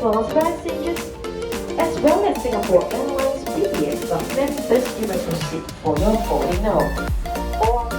well as passengers, as well as Singapore Airlines PBS Club members, you may proceed for your boarding now. Or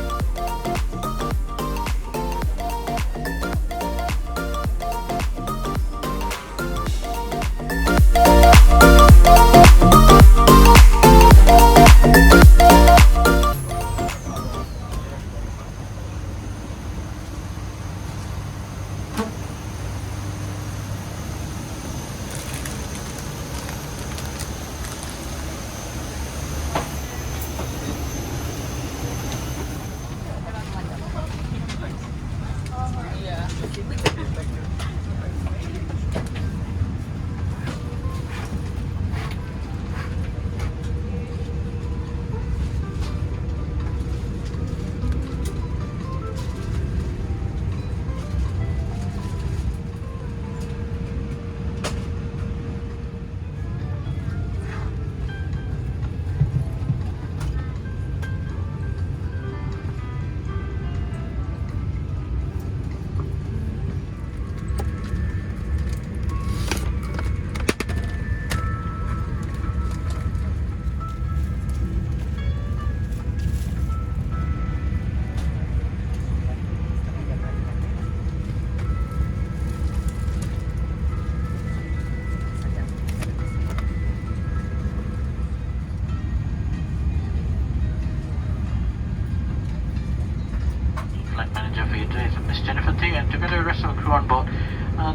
and together with the rest of the crew on board,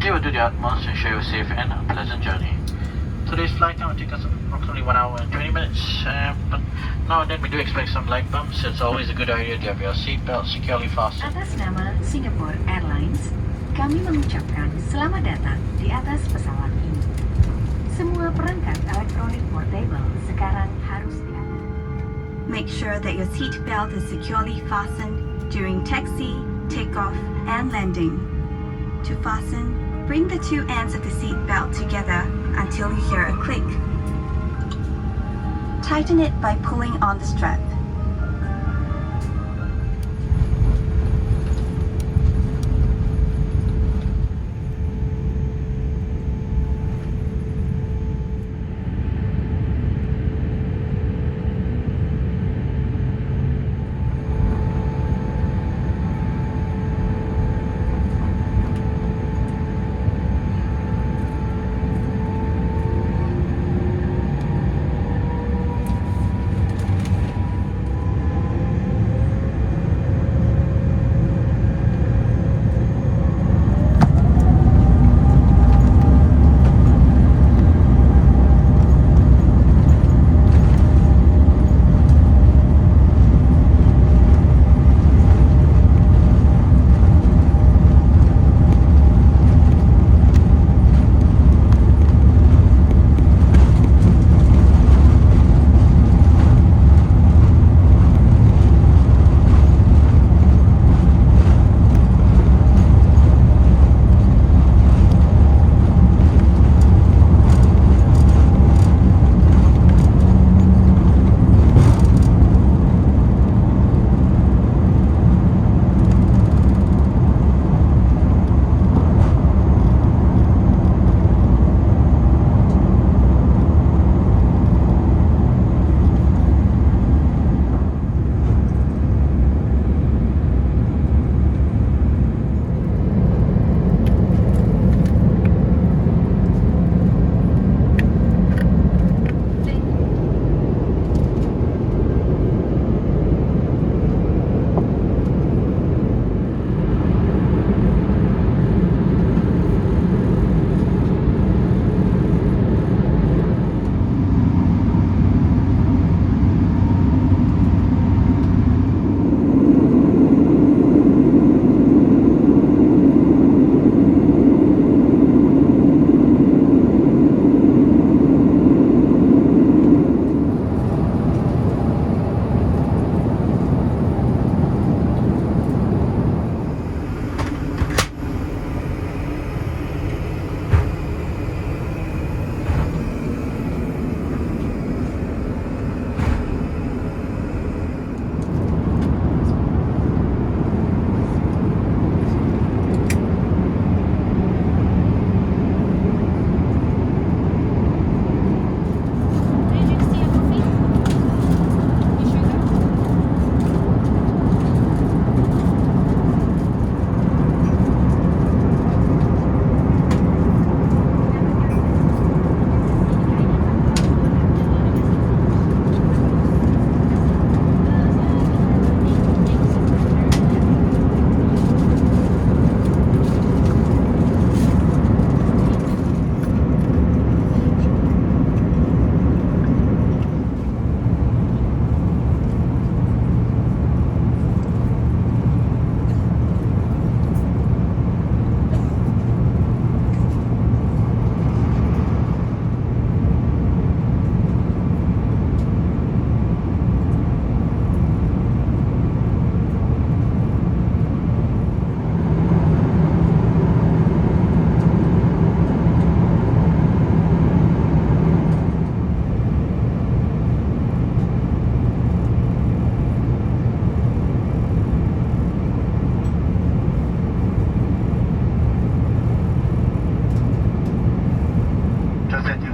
they will do their utmost to ensure you a safe and pleasant journey. Today's flight time will take us approximately 1 hour and 20 minutes, but now and then we do expect some light bumps. It's always a good idea to have your seatbelt securely fastened. Atas nama Singapore Airlines, kami mengucapkan selamat datang di atas pesawat ini. Semua perangkat elektronik portable sekarang harus diatur. Make sure that your seat belt is securely fastened during taxi, takeoff, and landing. To fasten, bring the two ends of the seat belt together until you hear a click. Tighten it by pulling on the strap.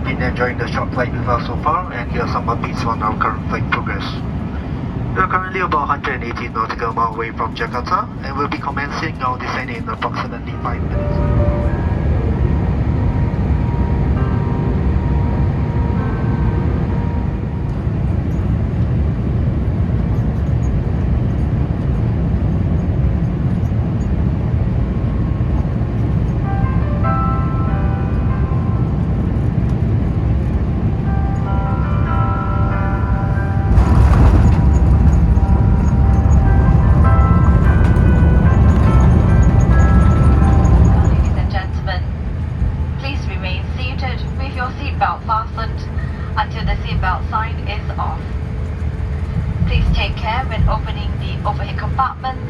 been enjoying the short flight with us so far, and here are some updates on our current flight progress. We are currently about 118 nautical miles away from Jakarta, and we'll be commencing our descent in approximately 5 minutes. Until the seatbelt sign is off. Please take care when opening the overhead compartments